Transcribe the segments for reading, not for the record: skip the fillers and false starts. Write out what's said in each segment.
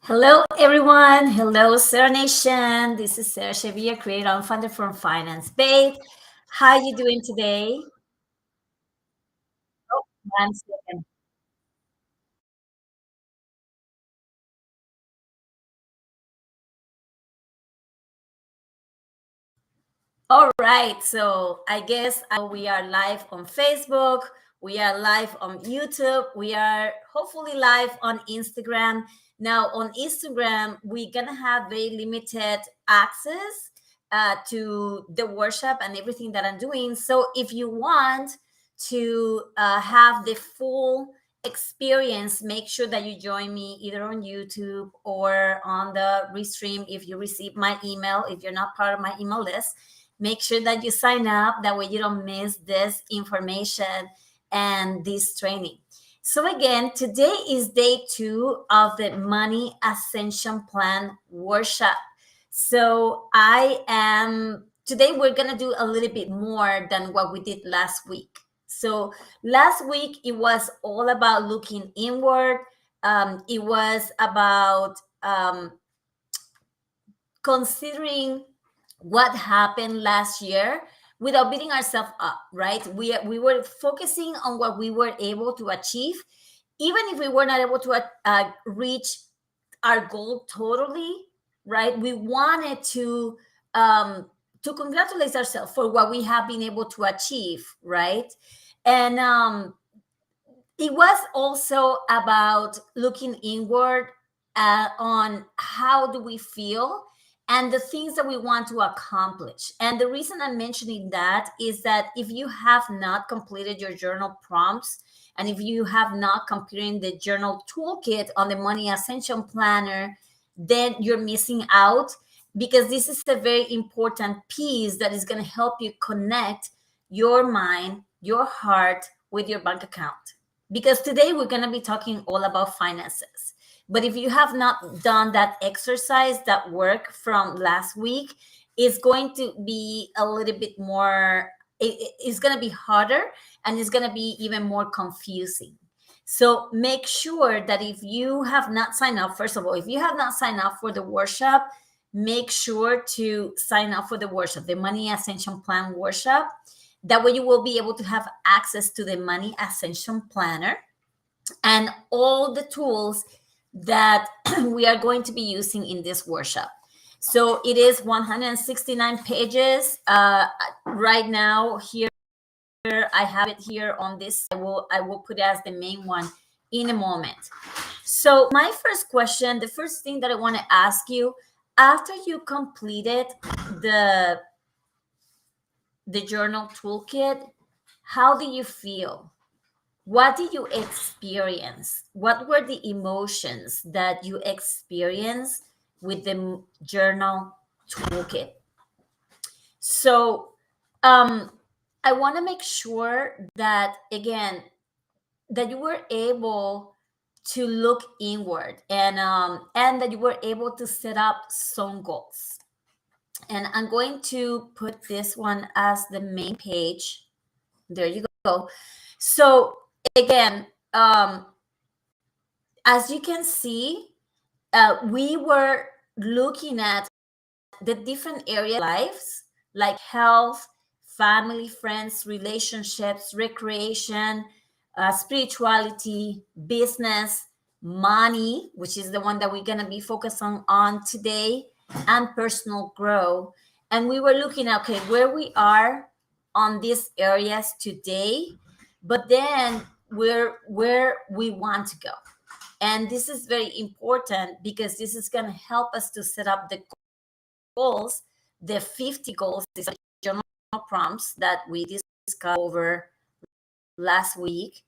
Hello, everyone. Hello, Sarah Nation. This is Sarah Sevilla, creator and founder from Finance Babe. How you doing today? Oh, 1 second. All right. So I guess we are live on Facebook. We are live on YouTube. We are hopefully live on Instagram. Now, on Instagram, we're going to have very limited access to the workshop and everything that I'm doing. So if you want to have the full experience, make sure that you join me either on YouTube or on the restream if you receive my email. If you're not part of my email list, make sure that you sign up. That way you don't miss this information and this training. So again, today is day 2 of the Money Ascension Plan workshop. So today we're going to do a little bit more than what we did last week. So last week, it was all about looking inward. It was about considering what happened last year without beating ourselves up, right? We were focusing on what we were able to achieve, even if we were not able to reach our goal totally, right? We wanted to congratulate ourselves for what we have been able to achieve, right? And it was also about looking inward on how do we feel and the things that we want to accomplish. And the reason I'm mentioning that is that if you have not completed your journal prompts, and if you have not completed the journal toolkit on the Money Ascension Planner, then you're missing out, because this is a very important piece that is going to help you connect your mind, your heart with your bank account. Because today we're going to be talking all about finances. But if you have not done that exercise, that work from last week, it's going to be a little bit more, it's going to be harder, and it's going to be even more confusing. So make sure that if you have not signed up, first of all, if you have not signed up for the workshop, make sure to sign up for the workshop, the Money Ascension Plan workshop. That way you will be able to have access to the Money Ascension Planner and all the tools that we are going to be using in this workshop. So it is 169 pages. Right now here, I have it here on this. I will put it as the main one in a moment. So my first question, the first thing that I want to ask you, after you completed the journal toolkit, how do you feel? What did you experience? What were the emotions that you experienced with the journal toolkit. So I want to make sure that, again, that you were able to look inward, and that you were able to set up some goals. And I'm going to put this one as the main page. There you go. So again, as you can see, we were looking at the different areas of lives, like health, family, friends, relationships, recreation, spirituality, business, money, which is the one that we're going to be focusing on today, and personal growth. And we were looking at, okay, where we are on these areas today, but then where we want to go. And this is very important because this is going to help us to set up the goals, the 50 goals, these are journal prompts that we discussed over last week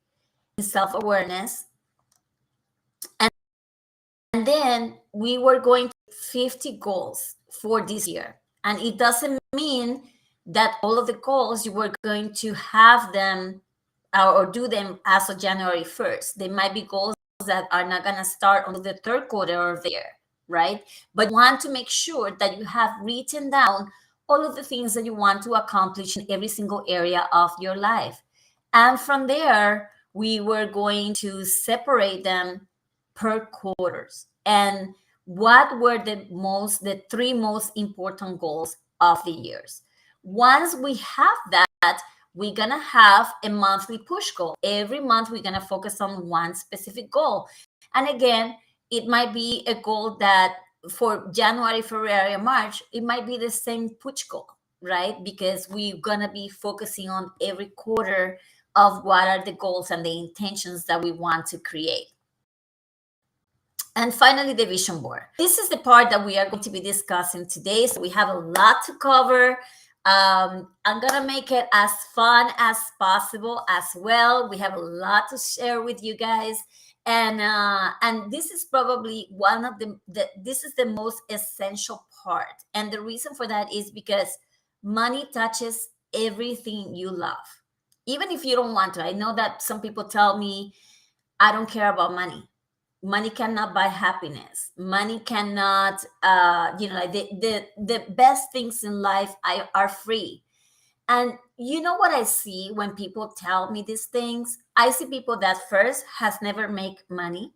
in self-awareness. And then we were going to 50 goals for this year. And it doesn't mean that all of the goals you were going to have them or do them as of January 1st. They might be goals that are not going to start until the third quarter of the year, right? But you want to make sure that you have written down all of the things that you want to accomplish in every single area of your life. And from there, we were going to separate them per quarters. And what were the three most important goals of the years? Once we have that, we're going to have a monthly push goal. Every month, we're going to focus on one specific goal. And again, it might be a goal that for January, February, and March, it might be the same push goal, right? Because we're going to be focusing on every quarter of what are the goals and the intentions that we want to create. And finally, the vision board. This is the part that we are going to be discussing today. So we have a lot to cover. I'm going to make it as fun as possible as well. We have a lot to share with you guys. And this is probably one of this is the most essential part. And the reason for that is because money touches everything you love, even if you don't want to. I know that some people tell me, I don't care about money. Money cannot buy happiness. Money cannot, like the best things in life are free. And you know what I see when people tell me these things? I see people that first has never made money.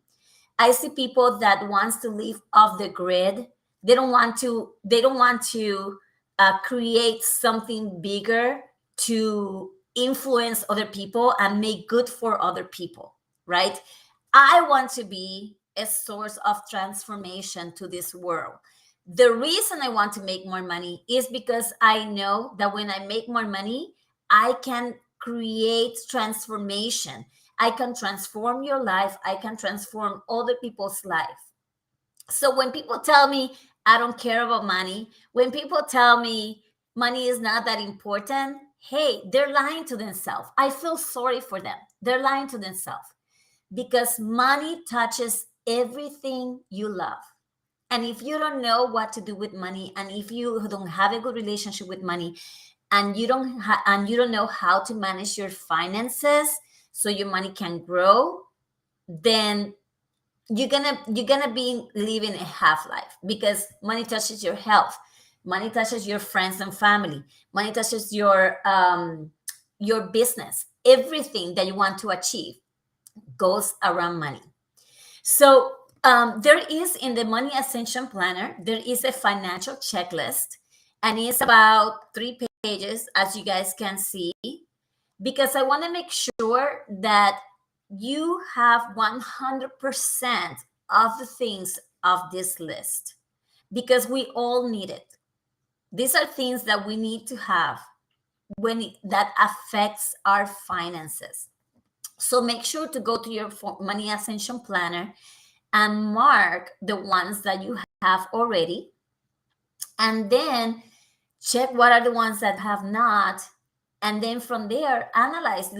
I see people that wants to live off the grid. They don't want to create something bigger to influence other people and make good for other people, right? I want to be a source of transformation to this world. The reason I want to make more money is because I know that when I make more money, I can create transformation. I can transform your life. I can transform other people's life. So when people tell me I don't care about money, when people tell me money is not that important, hey, they're lying to themselves. I feel sorry for them. They're lying to themselves because money touches everything you love. And if you don't know what to do with money, and if you don't have a good relationship with money, and you don't know how to manage your finances so your money can grow, then you're gonna be living a half life, because money touches your health, money touches your friends and family, money touches your business. Everything that you want to achieve goes around money. So there is, in the Money Ascension Planner, there is a financial checklist, and it's about 3 pages, as you guys can see, because I want to make sure that you have 100% of the things of this list, because we all need it. These are things that we need to have that affects our finances. So make sure to go to your Money Ascension Planner and mark the ones that you have already. And then check what are the ones that have not. And then from there, analyze,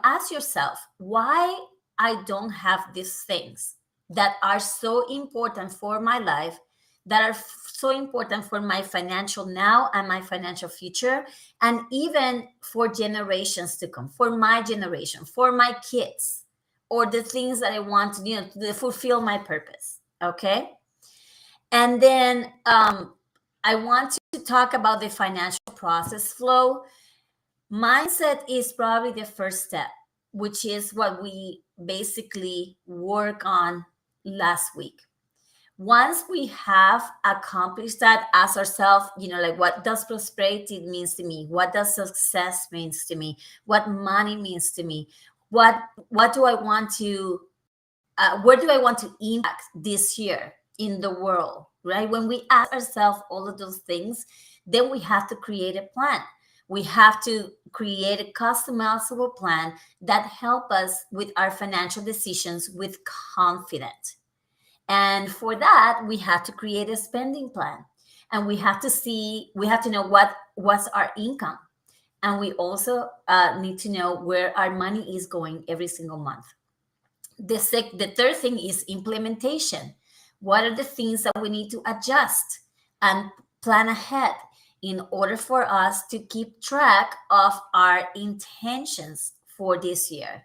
ask yourself, why I don't have these things that are so important for my life that are so important for my financial now and my financial future, and even for generations to come, for my generation, for my kids, or the things that I want to, to fulfill my purpose. Okay. And then I want to talk about the financial process flow. Mindset is probably the first step, which is what we basically work on last week. Once we have accomplished that, ask ourselves, like, what does prosperity means to me? What does success means to me? What money means to me? What do I want to where do I want to impact this year in the world, right? When we ask ourselves all of those things, then we have to create a plan. We have to create a customizable plan that help us with our financial decisions with confidence. And for that, we have to create a spending plan. And we have to know what's our income. And we also need to know where our money is going every single month. The third thing is implementation. What are the things that we need to adjust and plan ahead in order for us to keep track of our intentions for this year?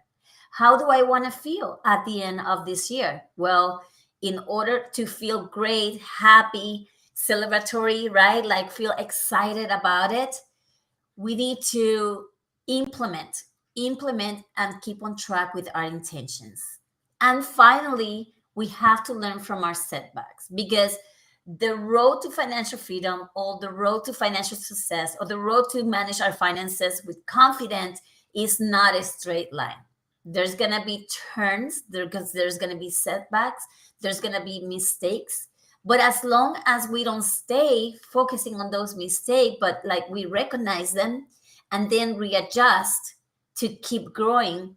How do I want to feel at the end of this year? Well, in order to feel great, happy, celebratory, right? Like, feel excited about it, we need to implement and keep on track with our intentions. And finally, we have to learn from our setbacks, because the road to financial freedom, or the road to financial success, or the road to manage our finances with confidence is not a straight line. There's going to be turns there, because there's going to be setbacks, there's going to be mistakes. But as long as we don't stay focusing on those mistakes, but like we recognize them and then readjust to keep growing,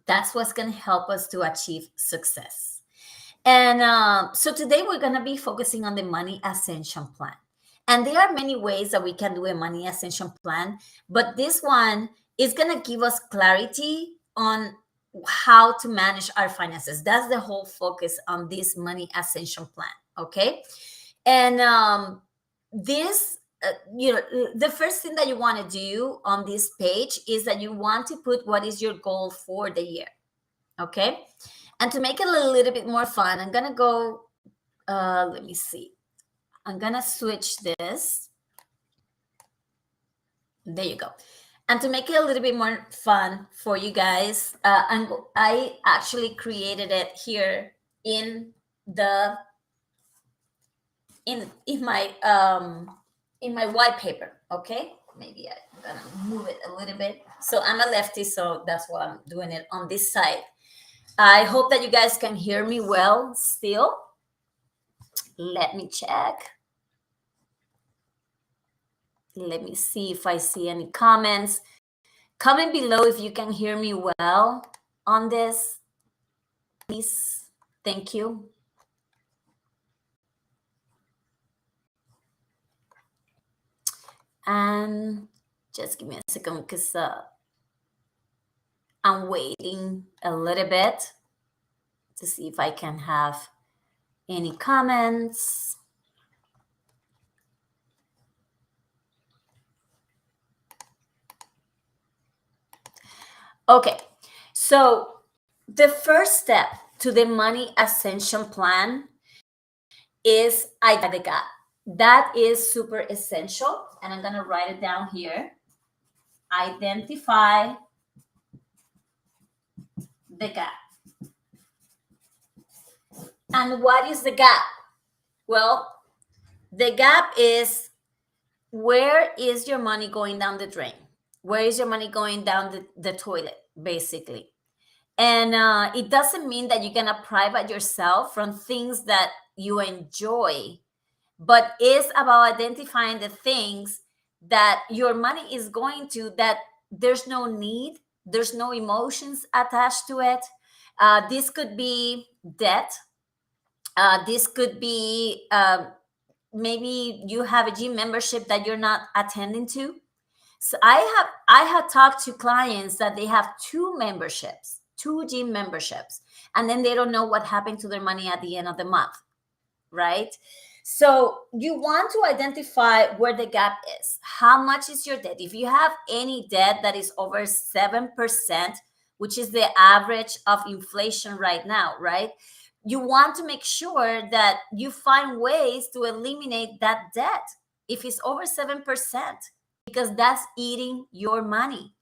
that's what's going to help us to achieve success. And so today we're going to be focusing on the Money Ascension Plan. And there are many ways that we can do a Money Ascension Plan, but this one is going to give us clarity on how to manage our finances. That's the whole focus on this Money Ascension Plan. Okay. And this, the first thing that you want to do on this page is that you want to put what is your goal for the year. Okay. And to make it a little bit more fun, I'm going to go, let me see. I'm going to switch this. There you go. And to make it a little bit more fun for you guys, I actually created it here in the in my white paper. Okay, maybe I'm gonna move it a little bit. So I'm a lefty, so that's why I'm doing it on this side. I hope that you guys can hear me well still. Let me check. Let me see if I see any comments. Comment below if you can hear me well on this, please. Thank you. And just give me a second, because I'm waiting a little bit to see if I can have any comments. Okay, so the first step to the Money Ascension Plan is identify the gap. That is super essential, and I'm going to write it down here. Identify the gap. And what is the gap? Well, the gap is, where is your money going down the drain? Where is your money going down the toilet, basically? And it doesn't mean that you're going to private yourself from things that you enjoy, but it's about identifying the things that your money is going to, that there's no need, there's no emotions attached to it. This could be debt. This could be maybe you have a gym membership that you're not attending to. So I have talked to clients that they have two gym memberships, and then they don't know what happened to their money at the end of the month, right? So you want to identify where the gap is. How much is your debt? If you have any debt that is over 7%, which is the average of inflation right now, right? You want to make sure that you find ways to eliminate that debt if it's over 7%, because that's eating your money.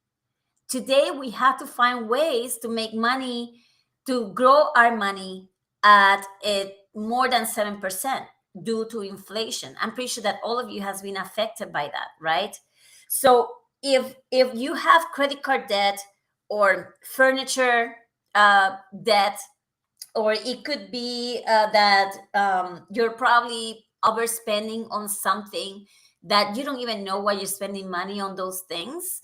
Today, we have to find ways to make money, to grow our money at more than 7% due to inflation. I'm pretty sure that all of you has been affected by that, right? So if you have credit card debt or furniture debt, or it could be that you're probably overspending on something that you don't even know why you're spending money on those things.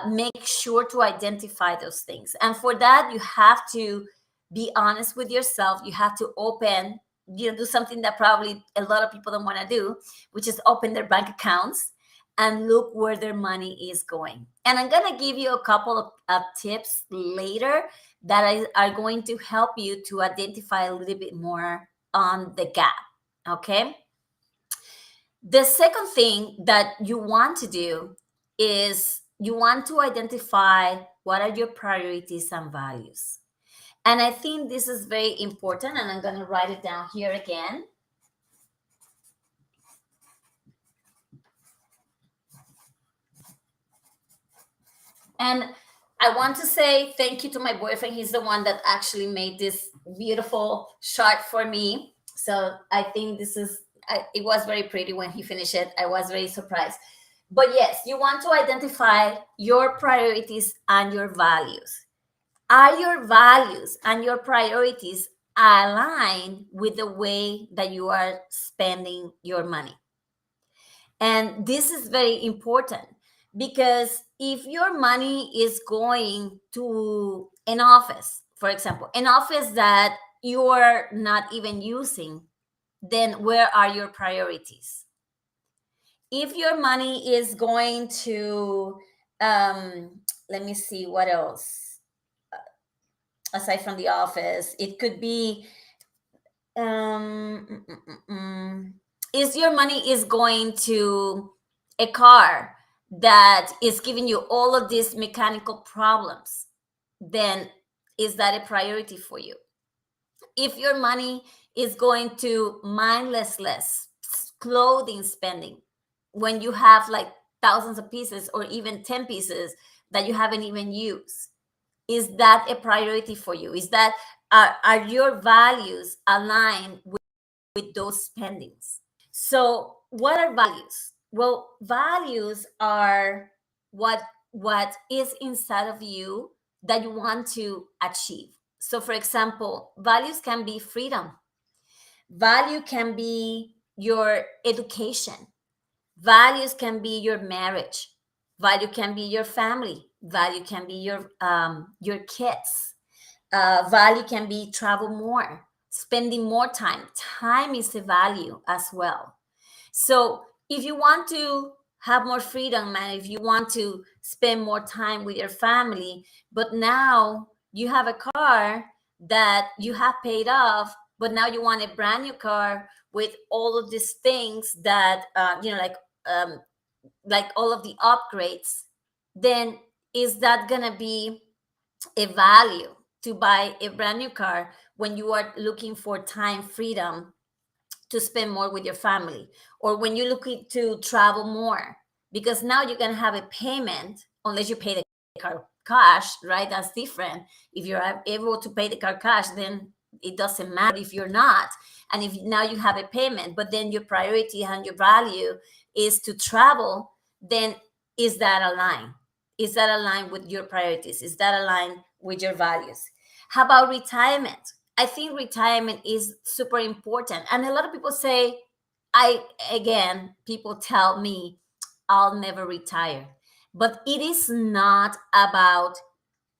Make sure to identify those things, and for that you have to be honest with yourself. You have to do something that probably a lot of people don't want to do, which is open their bank accounts and look where their money is going. And I'm going to give you a couple of tips later that are going to help you to identify a little bit more on the gap. Okay. The second thing that you want to do is you want to identify what are your priorities and values. And I think this is very important, and I'm going to write it down here again. And I want to say thank you to my boyfriend. He's the one that actually made this beautiful chart for me. So I think it was very pretty when he finished it. I was very surprised. But yes, you want to identify your priorities and your values. Are your values and your priorities aligned with the way that you are spending your money? And this is very important, because if your money is going to an office, for example, an office that you're not even using, then where are your priorities? If your money is going to, let me see what else, aside from the office, it could be, is your money is going to a car that is giving you all of these mechanical problems, then is that a priority for you? If your money is going to mindless clothing spending, when you have like thousands of pieces or even 10 pieces that you haven't even used, is that a priority for you? Is that are your values aligned with those spendings? So what are values? Well, values are what is inside of you that you want to achieve. So for example, values can be freedom. Value can be your education. Values can be your marriage. Value can be your family. Value can be your kids. Value can be travel more, spending more time. Time is a value as well. So if you want to have more freedom, and if you want to spend more time with your family, but now you have a car that you have paid off, but now you want a brand new car with all of these things that like all of the upgrades, then is that gonna be a value to buy a brand new car when you are looking for time freedom to spend more with your family, or when you're looking to travel more? Because now you're going to have a payment, unless you pay the car cash, right? That's different. If you're able to pay the car cash, then it doesn't matter if you're not. And if now you have a payment, but then your priority and your value is to travel, then is that aligned? Is that aligned with your priorities? Is that aligned with your values? How about retirement? I think retirement is super important. And a lot of people say, people tell me, I'll never retire. But it is not about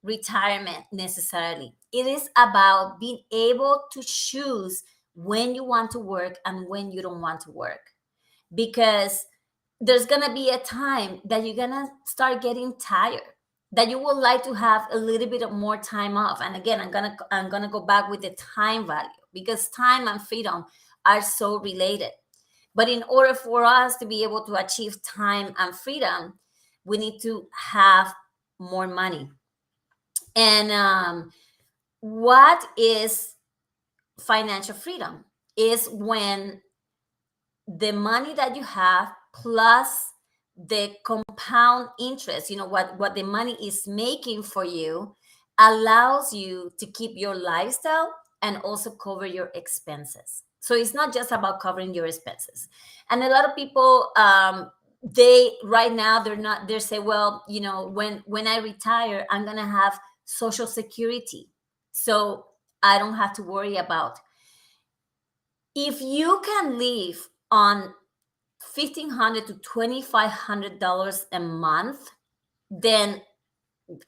retirement necessarily. It is about being able to choose when you want to work and when you don't want to work. Because there's going to be a time that you're going to start getting tired, that you would like to have a little bit of more time off. And again, I'm going to go back with the time value, because time and freedom are so related. But in order for us to be able to achieve time and freedom, we need to have more money. And what is financial freedom? Is when the money that you have plus the compound interest, what the money is making for you, allows you to keep your lifestyle and also cover your expenses. So it's not just about covering your expenses. And a lot of people, they right now, they say, well, when I retire, I'm gonna have social security, so I don't have to worry about. If you can live on $1,500 to $2,500 a month, then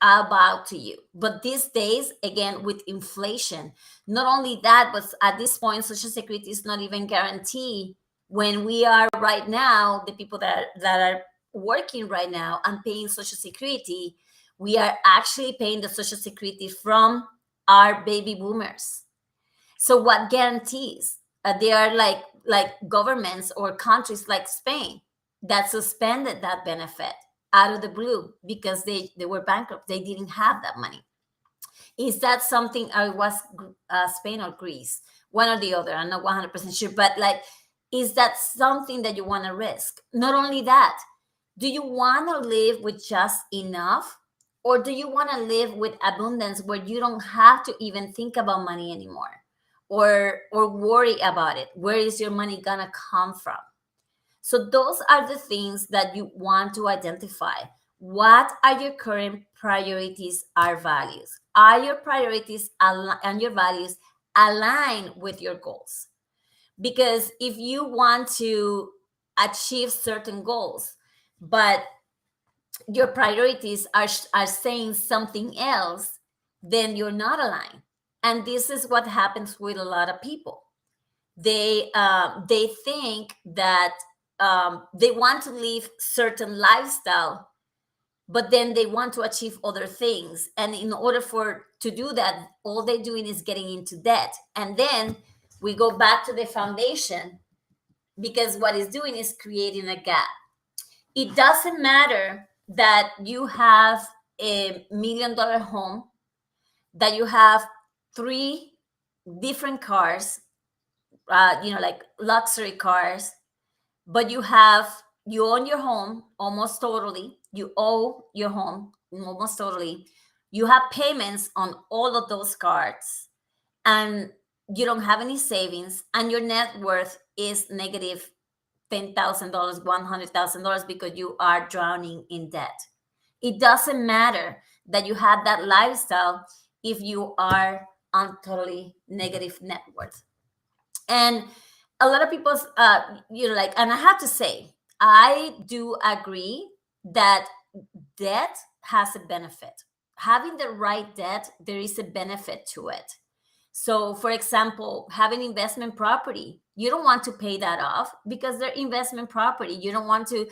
I'll bow to you. But these days, again, with inflation, not only that, but at this point, Social Security is not even guaranteed. When we are right now, the people that are working right now and paying Social Security, we are actually paying the Social Security from our baby boomers. So what guarantees? They are like governments or countries like Spain that suspended that benefit out of the blue because they were bankrupt. They didn't have that money. Is that something? I was Spain or Greece, one or the other. I'm not 100% sure, but is that something that you want to risk? Not only that, do you want to live with just enough, or do you want to live with abundance where you don't have to even think about money anymore, or worry about it? Where is your money gonna come from? So those are the things that you want to identify. What are your current priorities or values? Are your priorities and your values align with your goals? Because if you want to achieve certain goals, but your priorities are saying something else, then you're not aligned. And this is what happens with a lot of people. They think that they want to live certain lifestyle, but then they want to achieve other things, and in order for to do that, all they're doing is getting into debt. And then we go back to the foundation, because what it's doing is creating a gap. It doesn't matter that you have $1 million home, that you have 3 different cars, like luxury cars, but you own your home almost totally. You owe your home almost totally. You have payments on all of those cards, and you don't have any savings, and your net worth is negative $10,000, $100,000, because you are drowning in debt. It doesn't matter that you have that lifestyle if you are on totally negative net worth. And a lot of people, and I have to say, I do agree that debt has a benefit. Having the right debt, there is a benefit to it. So, for example, having investment property, you don't want to pay that off because they're investment property. You don't want to,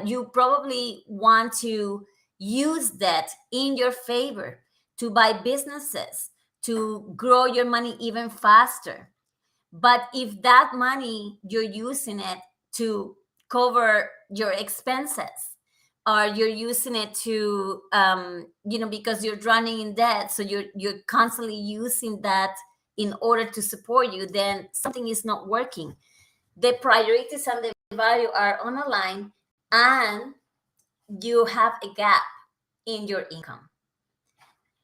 you probably want to use that in your favor to buy businesses, to grow your money even faster. But if that money you're using it to cover your expenses, or you're using it to, because you're drowning in debt, so you're constantly using that in order to support you, then something is not working. The priorities and the value are unaligned, and you have a gap in your income.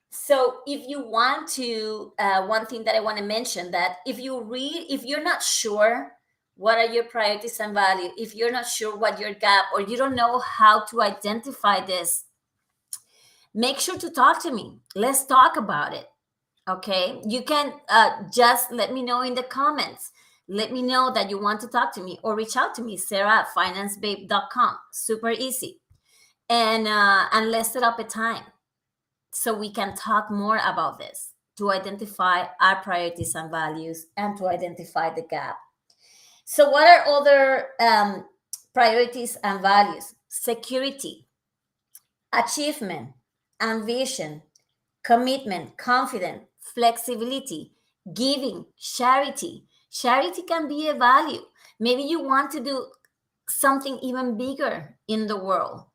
So if you want to, one thing that I want to mention, that if you're not sure what are your priorities and value, if you're not sure what your gap, or you don't know how to identify this, make sure to talk to me. Let's talk about it. Okay. You can just let me know in the comments. Let me know that you want to talk to me, or reach out to me, Sarah at financebabe.com. Super easy. And let's set up a time so we can talk more about this, to identify our priorities and values, and to identify the gap. So what are other priorities and values? Security, achievement, ambition, commitment, confidence, flexibility, giving, charity, Charity can be a value. Maybe you want to do something even bigger in the world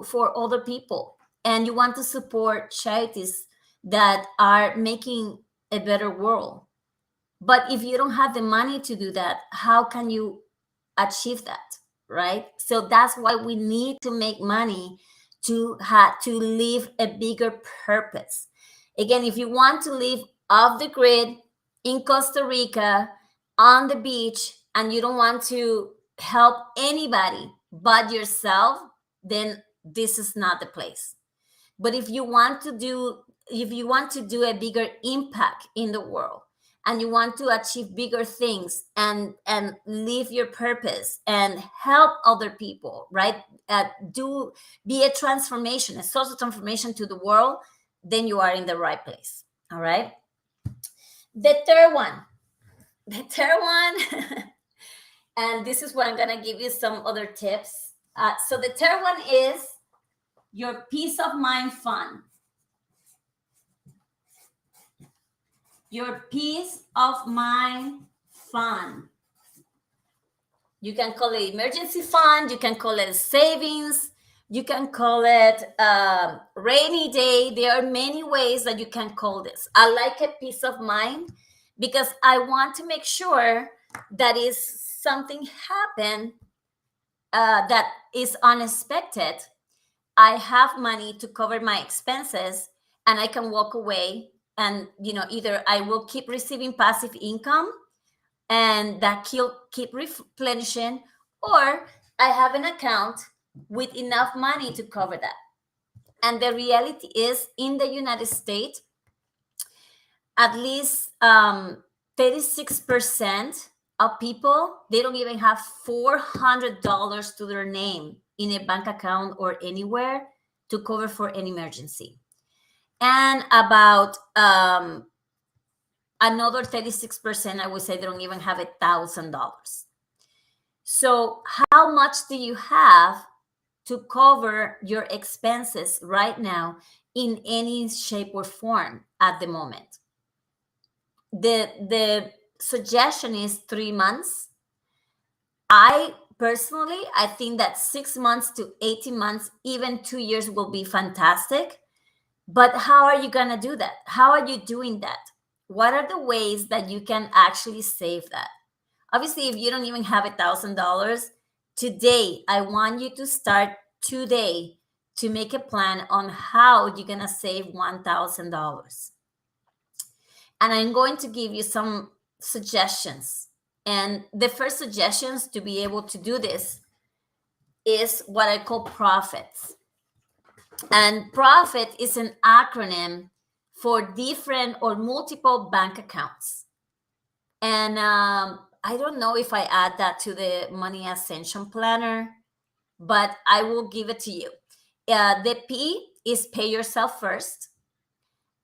for other people, and you want to support charities that are making a better world. But if you don't have the money to do that, how can you achieve that, right? So that's why we need to make money to live a bigger purpose. Again, if you want to live off the grid in Costa Rica on the beach and you don't want to help anybody but yourself, then this is not the place. But if you want to do a bigger impact in the world, and you want to achieve bigger things and live your purpose and help other people, right? Do be a transformation, a social transformation to the world, then you are in the right place. All right. The third one, the third one, and this is where I'm gonna give you some other tips. So the third one is your peace of mind fund. Your peace of mind fund. You can call it emergency fund, you can call it savings, you can call it rainy day. There are many ways that you can call this. I like a peace of mind because I want to make sure that if something happen that is unexpected, I have money to cover my expenses and I can walk away, and either I will keep receiving passive income and that keep replenishing, or I have an account with enough money to cover that. And the reality is, in the United States, at least 36% of people, they don't even have $400 to their name in a bank account or anywhere to cover for an emergency. And about another 36%, I would say, they don't even have $1,000. So how much do you have to cover your expenses right now in any shape or form at the moment? The suggestion is 3 months. I personally, I think that 6 months to 18 months, even 2 years will be fantastic. But how are you going to do that? How are you doing that? What are the ways that you can actually save that? Obviously, if you don't even have $1,000 today, I want you to start today to make a plan on how you're going to save $1,000. And I'm going to give you some suggestions. And the first suggestions to be able to do this is what I call profits. And profit is an acronym for different or multiple bank accounts. And I don't know if I add that to the Money Ascension Planner, but I will give it to you. The P is pay yourself first.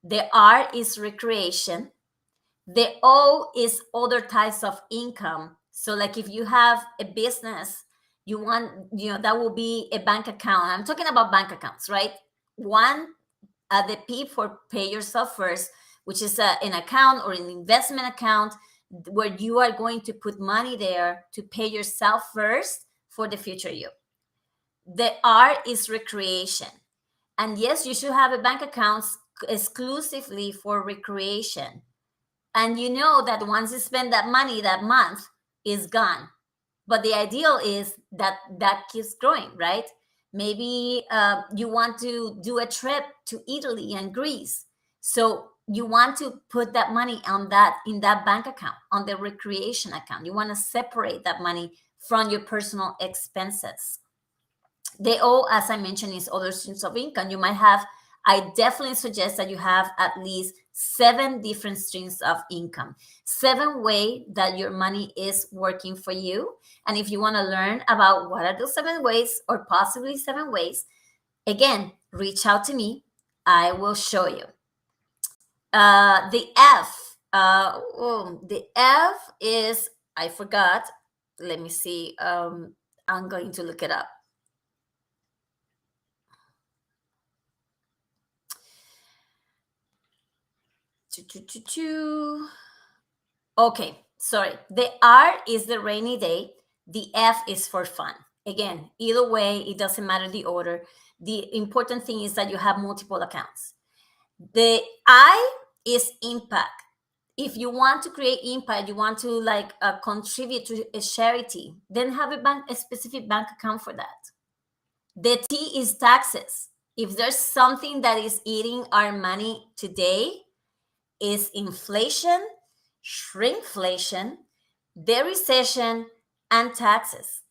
The R is recreation. The O is other types of income. So like if you have a business, you want, that will be a bank account. I'm talking about bank accounts, right? One, the P for pay yourself first, which is an account or an investment account where you are going to put money there to pay yourself first for the future you. The R is recreation. And yes, you should have a bank account exclusively for recreation. And you know that once you spend that money, that month is gone. But the ideal is that that keeps growing, right? Maybe you want to do a trip to Italy and Greece. So you want to put that money in that bank account, on the recreation account. You want to separate that money from your personal expenses. The O, as I mentioned, is other streams of income. You might have, I definitely suggest that you have at least 7 different streams of income, 7 ways that your money is working for you. And if you want to learn about what are those 7 ways, or possibly 7 ways, again, reach out to me. I will show you. The F. The F is, I forgot. Let me see. I'm going to look it up. Okay, sorry, the R is the rainy day. The F is for fun. Again, either way, it doesn't matter the order. The important thing is that you have multiple accounts. The I is impact. If you want to create impact, you want to like contribute to a charity, then have a specific bank account for that. The T is taxes. If there's something that is eating our money today, is inflation, shrinkflation, the recession, and taxes,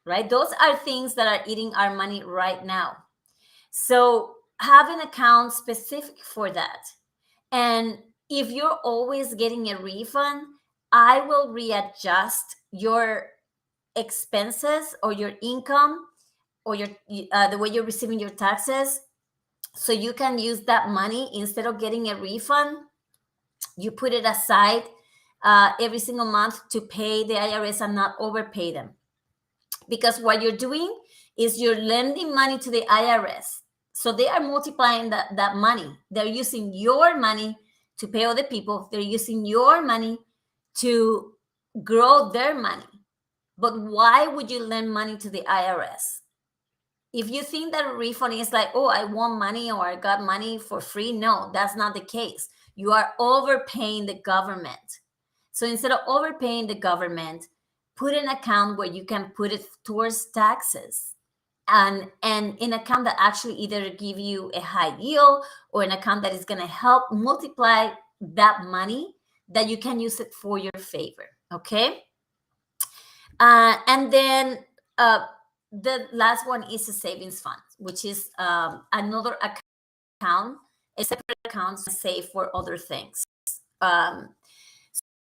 right? Those are things that are eating our money right now. So have an account specific for that. And if you're always getting a refund, I will readjust your expenses or your income or your the way you're receiving your taxes, so you can use that money. Instead of getting a refund, you put it aside every single month to pay the IRS and not overpay them. Because what you're doing is you're lending money to the IRS. So they are multiplying that money. They're using your money to pay other people. They're using your money to grow their money. But why would you lend money to the IRS? If you think that a refund is like, oh, I want money or I got money for free, no, that's not the case. You are overpaying the government. So instead of overpaying the government, put an account where you can put it towards taxes, and an account that actually either give you a high yield or an account that is going to help multiply that money, that you can use it for your favor. Okay. And then the last one is a savings fund, which is another account, a separate account save for other things.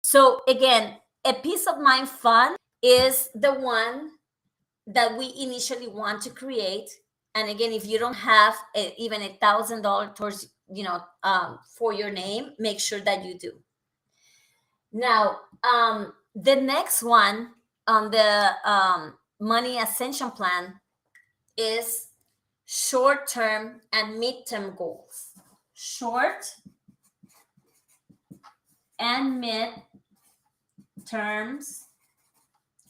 So again, a peace of mind fund is the one that we initially want to create. And again, if you don't have even $1,000 towards, for your name, make sure that you do. Now, the next one on the Money Ascension Plan is short-term and mid-term goals. Short and mid-terms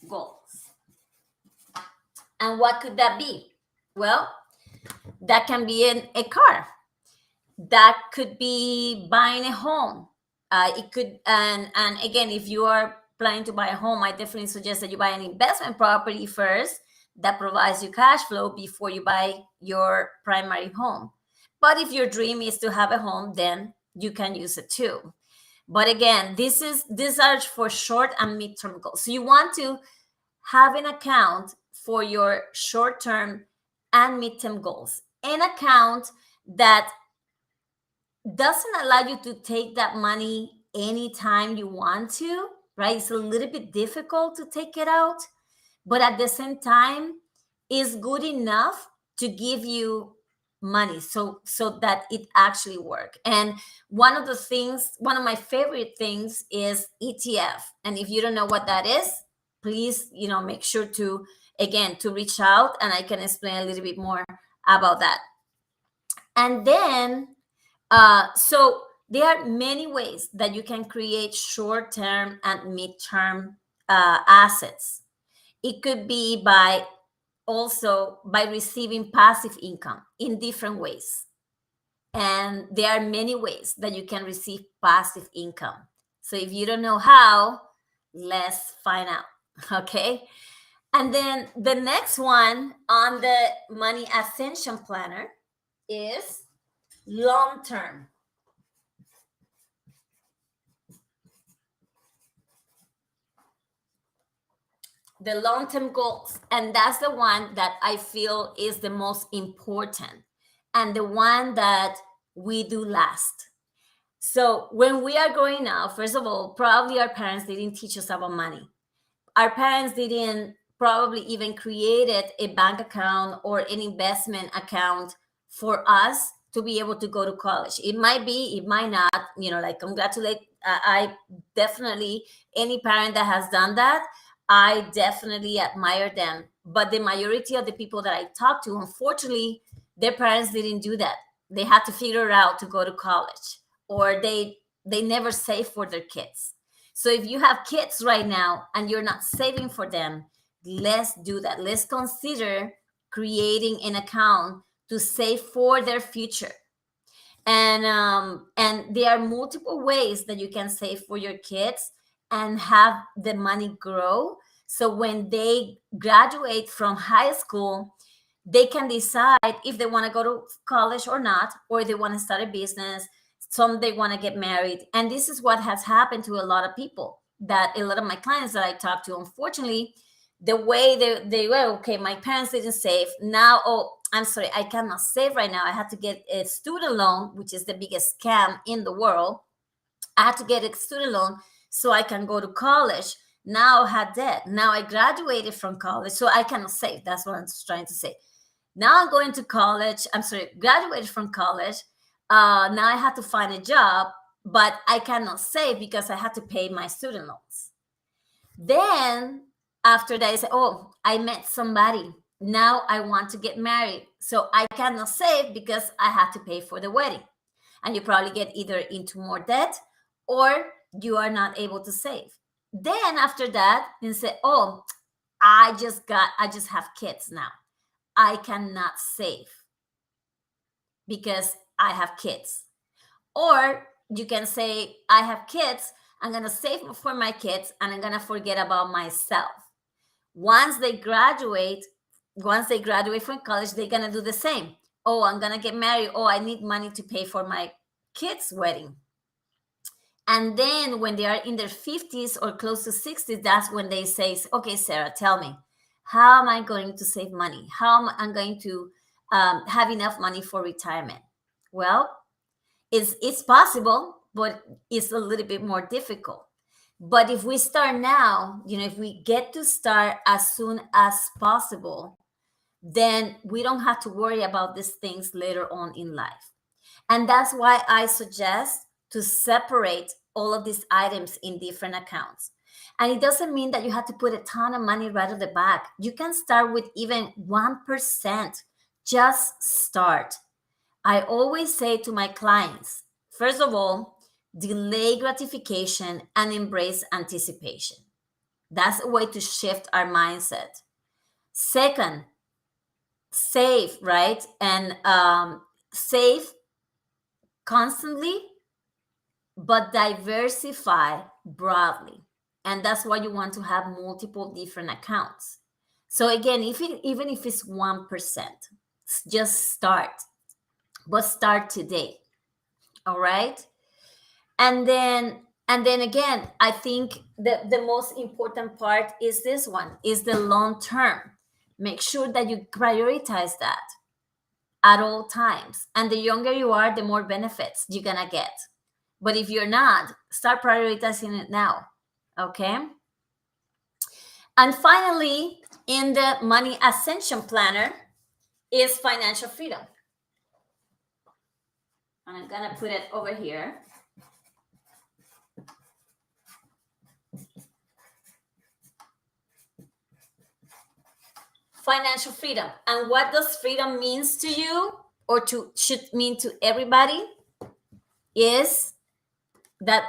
goals. And what could that be? Well, that can be a car. That could be buying a home. It could, and again, if you are planning to buy a home, I definitely suggest that you buy an investment property first that provides you cash flow before you buy your primary home. But if your dream is to have a home, then you can use it too. But again, these are for short and mid-term goals. So you want to have an account for your short-term and mid-term goals. An account that doesn't allow you to take that money anytime you want to, right? It's a little bit difficult to take it out, but at the same time, is good enough to give you money so that it actually work. And one of my favorite things is ETF. And if you don't know what that is, please, make sure to reach out, and I can explain a little bit more about that. And then so there are many ways that you can create short-term and mid-term assets. It could be by receiving passive income in different ways. And there are many ways that you can receive passive income. So if you don't know how, let's find out. Okay. And then the next one on the Money Ascension Planner is long-term. The long-term goals. And that's the one that I feel is the most important and the one that we do last. So when we are growing up, first of all, probably our parents didn't teach us about money. Our parents didn't probably even created a bank account or an investment account for us to be able to go to college. It might be, it might not, congratulate. I definitely, any parent that has done that, I definitely admire them. But the majority of the people that I talk to, unfortunately, their parents didn't do that. They had to figure it out to go to college, or they never saved for their kids. So if you have kids right now and you're not saving for them, let's do that. Let's consider creating an account to save for their future. And there are multiple ways that you can save for your kids and have the money grow. So when they graduate from high school, they can decide if they want to go to college or not, or they want to start a business. Some they want to get married. And this is what has happened to a lot of people, that a lot of my clients that I talk to, unfortunately, the way they were, okay, my parents didn't save. Now, oh, I'm sorry, I cannot save right now. I had to get a student loan, which is the biggest scam in the world. I had to get a student loan so I can go to college. Now I had debt. Now I graduated from college, so I cannot save. That's what I'm trying to say. Now I'm going to college. I'm sorry, graduated from college. Now I had to find a job, but I cannot save because I had to pay my student loans. Then after that, I say, oh, I met somebody. Now I want to get married. So I cannot save because I have to pay for the wedding. And you probably get either into more debt or you are not able to save. Then after that, you say, oh, I just have kids now. I cannot save because I have kids. Or you can say, I have kids, I'm going to save for my kids and I'm going to forget about myself. Once they graduate from college, they're going to do the same. Oh, I'm going to get married. Oh, I need money to pay for my kids' wedding. And then when they are in their 50s or close to 60s, that's when they say, okay, Sarah, tell me, how am I going to save money? How am I going to have enough money for retirement? Well, it's possible, but it's a little bit more difficult. But if we start now, if we get to start as soon as possible, then we don't have to worry about these things later on in life. And that's why I suggest to separate all of these items in different accounts. And it doesn't mean that you have to put a ton of money right at the back. You can start with even 1%. Just start. I always say to my clients, first of all, delay gratification and embrace anticipation. That's a way to shift our mindset. Second, save, right? And save constantly, but diversify broadly. And that's why you want to have multiple different accounts. So again, even if it's 1%, just start. But start today. All right. And then again, I think the most important part is this one, is the long term. Make sure that you prioritize that at all times. And the younger you are, the more benefits you're gonna get. But if you're not, start prioritizing it now. Okay. And finally, in the Money Ascension Planner is financial freedom. And I'm gonna put it over here. Financial freedom. And what does freedom means to you, or should mean to everybody, is that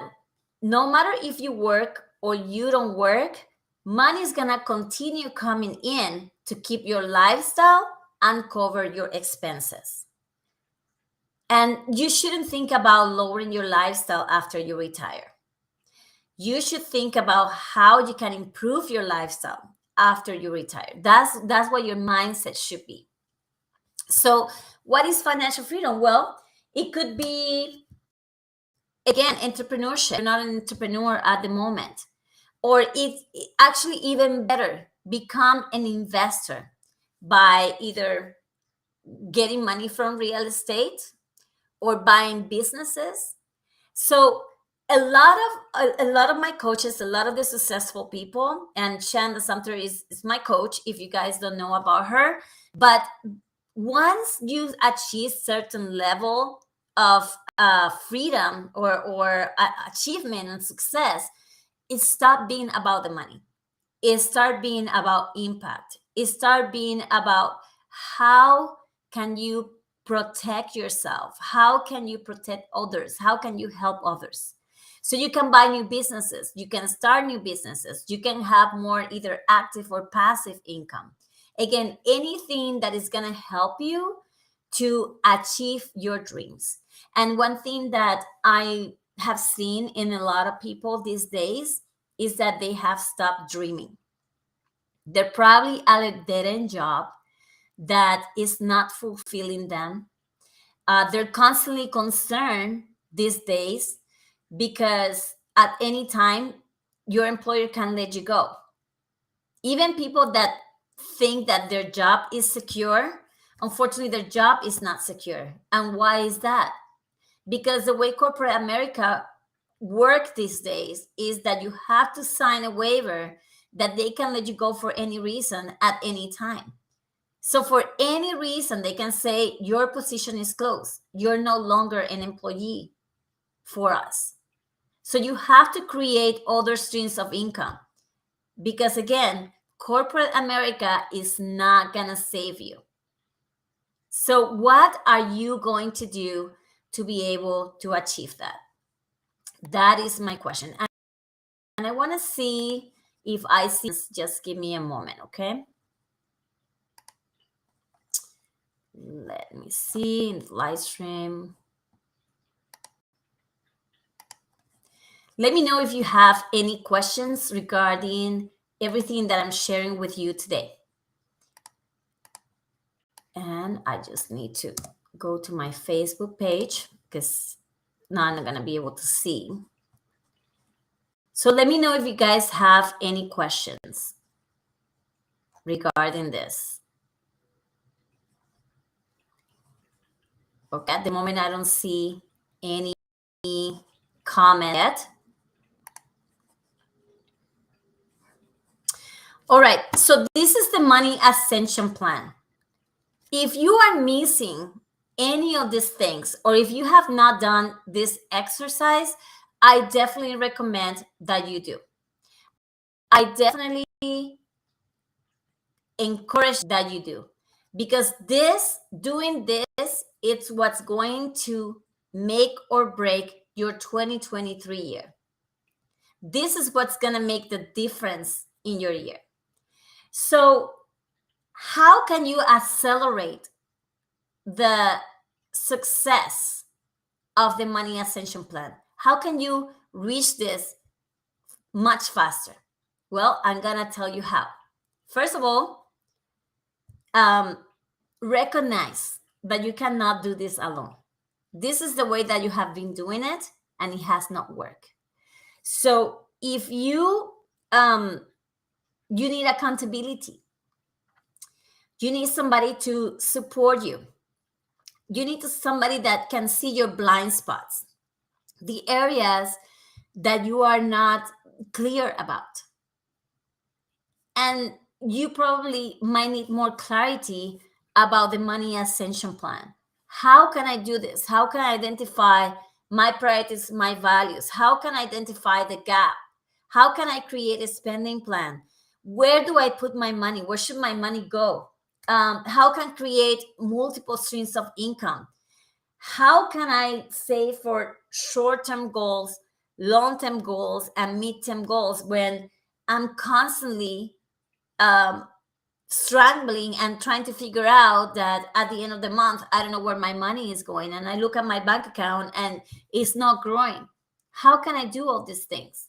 no matter if you work or you don't work, money is gonna continue coming in to keep your lifestyle and cover your expenses. And you shouldn't think about lowering your lifestyle after you retire. You should think about how you can improve your lifestyle after you retire. That's what your mindset should be. So what is financial freedom? Well, it could be, again, entrepreneurship. You're not an entrepreneur at the moment. Or it's actually even better, become an investor by either getting money from real estate or buying businesses. So a lot of my coaches, a lot of the successful people, and Shanda Sumter is my coach, if you guys don't know about her. But once you achieve certain level of freedom or achievement and success, it stopped being about the money. It started being about impact. It started being about how can you protect yourself? How can you protect others? How can you help others? So you can buy new businesses, you can start new businesses, you can have more either active or passive income. Again, anything that is going to help you to achieve your dreams. And one thing that I have seen in a lot of people these days is that they have stopped dreaming. They're probably at a dead end job that is not fulfilling them. They're constantly concerned these days because at any time your employer can let you go. Even people that think that their job is secure, unfortunately, their job is not secure. And why is that? Because the way corporate America work these days is that you have to sign a waiver that they can let you go for any reason at any time. So for any reason, they can say your position is closed. You're no longer an employee for us. So you have to create other streams of income because, again, corporate America is not going to save you. So what are you going to do to be able to achieve that? That is my question. And I want to see if I see, just give me a moment, okay? Let me see in the live stream. Let me know if you have any questions regarding everything that I'm sharing with you today. And I just need to go to my Facebook page because now I'm not going to be able to see. So let me know if you guys have any questions regarding this. Okay, at the moment, I don't see any comment yet. All right, so this is the Money Ascension Plan. If you are missing any of these things, or if you have not done this exercise, I definitely recommend that you do. I definitely encourage that you do, because doing this, it's what's going to make or break your 2023 year. This is what's going to make the difference in your year. So how can you accelerate the success of the Money Ascension Plan? How can you reach this much faster? Well, I'm going to tell you how. First of all, recognize that you cannot do this alone. This is the way that you have been doing it, and it has not worked. So if you need accountability, you need somebody to support you. You need somebody that can see your blind spots, the areas that you are not clear about. And you probably might need more clarity about the Money Ascension Plan. How can I do this? How can I identify my priorities, my values? How can I identify the gap? How can I create a spending plan? Where do I put my money? Where should my money go? How can I create multiple streams of income? How can I save for short-term goals, long-term goals, and mid-term goals when I'm constantly struggling and trying to figure out that at the end of the month, I don't know where my money is going. And I look at my bank account and it's not growing. How can I do all these things?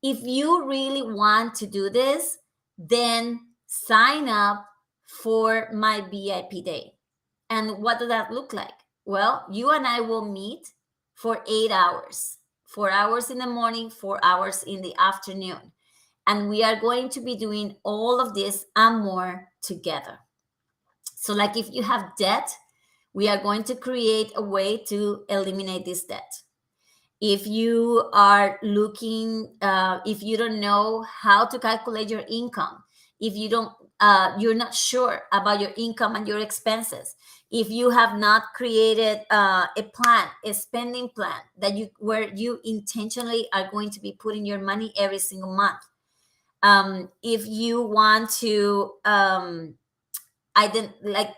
If you really want to do this, then sign up for my VIP day. And what does that look like? Well, you and I will meet for 8 hours, 4 hours in the morning, 4 hours in the afternoon. And we are going to be doing all of this and more together. So like if you have debt, we are going to create a way to eliminate this debt. If you are looking, if you don't know how to calculate your income, if you don't, you're not sure about your income and your expenses, if you have not created a plan, a spending plan that where you intentionally are going to be putting your money every single month, if you want to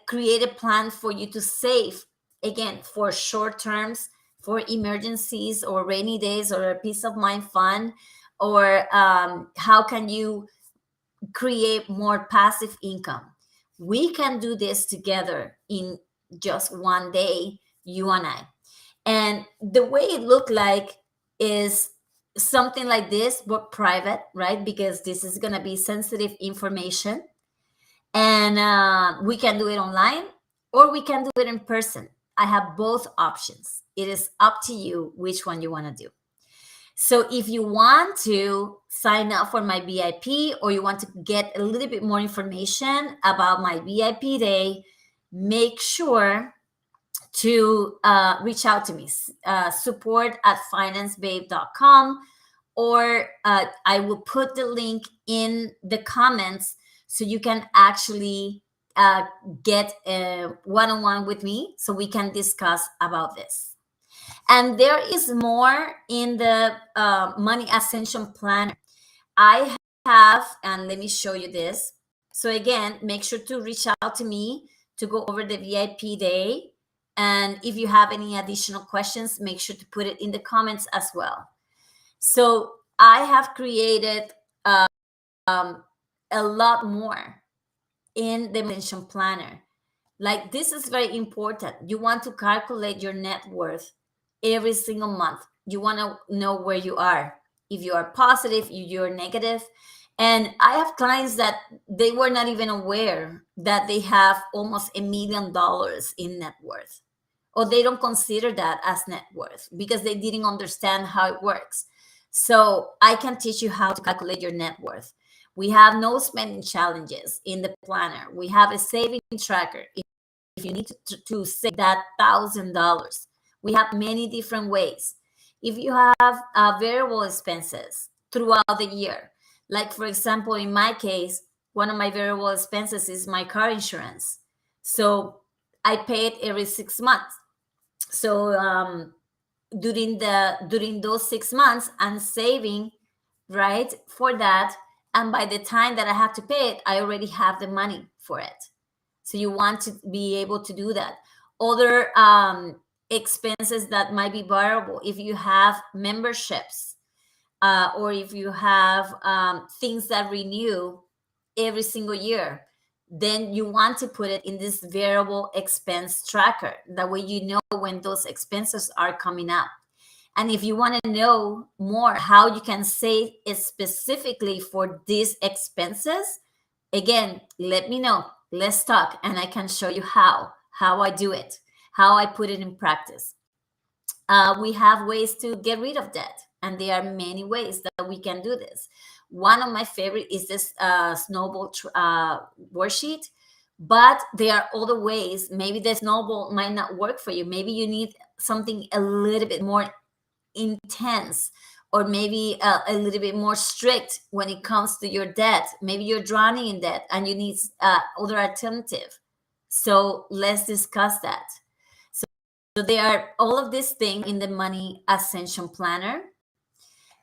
create a plan for you to save, again, for short terms, for emergencies or rainy days or a peace of mind fund, or how can you create more passive income. We can do this together in just one day, you and I. And the way it looked like is something like this, but private, right? Because this is going to be sensitive information. And we can do it online or we can do it in person. I have both options. It is up to you which one you want to do. So if you want to sign up for my VIP or you want to get a little bit more information about my VIP day, make sure to reach out to me, support at financebabe.com, or I will put the link in the comments so you can actually get a one-on-one with me so we can discuss about this. And there is more in the Money Ascension Plan. I have, and let me show you this. So again, make sure to reach out to me to go over the VIP day. And if you have any additional questions, make sure to put it in the comments as well. So I have created a lot more in the Ascension Planner. Like, this is very important. You want to calculate your net worth every single month. You want to know where you are. If you are positive, if you're negative. And I have clients that they were not even aware that they have almost $1 million in net worth, or they don't consider that as net worth because they didn't understand how it works. So I can teach you how to calculate your net worth. We have no spending challenges in the planner. We have a saving tracker. If you need to save that $1,000, we have many different ways. If you have variable expenses throughout the year, like for example, in my case, one of my variable expenses is my car insurance. So I pay it every 6 months. So during those 6 months, I'm saving, right, for that. And by the time that I have to pay it, I already have the money for it. So you want to be able to do that. Other expenses that might be variable, if you have memberships or if you have things that renew every single year, then you want to put it in this variable expense tracker. That way you know when those expenses are coming up. And if you want to know more how you can save specifically for these expenses, again, let me know. Let's talk, and I can show you how I do it, how I put it in practice. We have ways to get rid of debt, and there are many ways that we can do this. One of my favorite is this snowball worksheet, but there are other ways. Maybe the snowball might not work for you. Maybe you need something a little bit more intense, or maybe a little bit more strict when it comes to your debt. Maybe you're drowning in debt and you need other alternative. So let's discuss that. So there are all of these things in the Money Ascension Planner.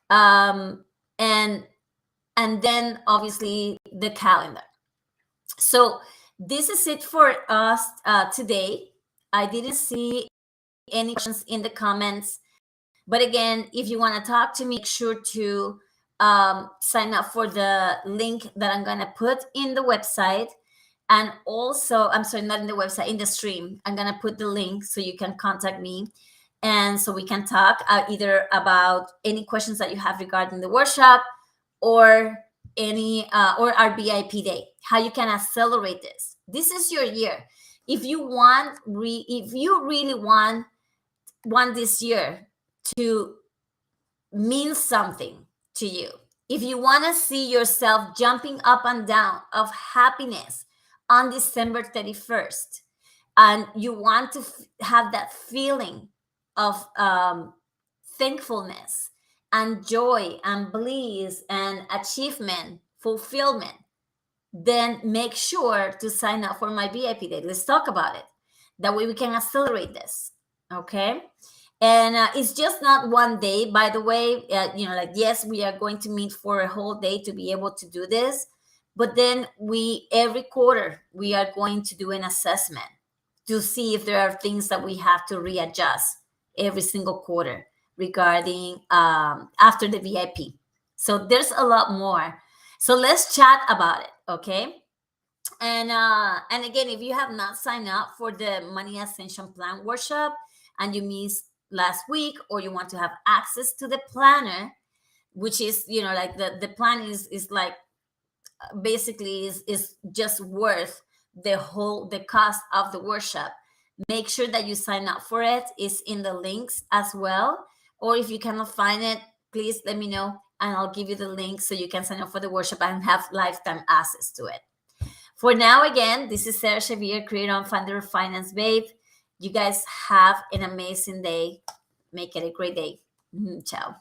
And then obviously the calendar. So this is it for us today. I didn't see any questions in the comments. But again, if you want to talk to me, make sure to sign up for the link that I'm going to put in the website. And also, I'm sorry, not in the website, in the stream. I'm going to put the link so you can contact me. And so we can talk either about any questions that you have regarding the workshop, or or our VIP day, how you can accelerate this. This is your year. If you really want this year to mean something to you, if you want to see yourself jumping up and down of happiness on December 31st, and you want to have that feeling of thankfulness and joy and bliss and achievement, fulfillment, then make sure to sign up for my VIP day. Let's talk about it. That way we can accelerate this. Okay. And it's just not one day, by the way. Like, yes, we are going to meet for a whole day to be able to do this. But then every quarter, we are going to do an assessment to see if there are things that we have to readjust every single quarter regarding after the VIP. So there's a lot more. So let's chat about it, okay? And again, if you have not signed up for the Money Ascension Plan workshop and you missed last week, or you want to have access to the planner, which is, like the plan is like basically is just worth the cost of the workshop. Make sure that you sign up for it. It's in the links as well. Or if you cannot find it, please let me know and I'll give you the link so you can sign up for the workshop and have lifetime access to it. For now, again, this is Sarah Xavier, creator and founder of Finance Babe. You guys have an amazing day. Make it a great day. Ciao.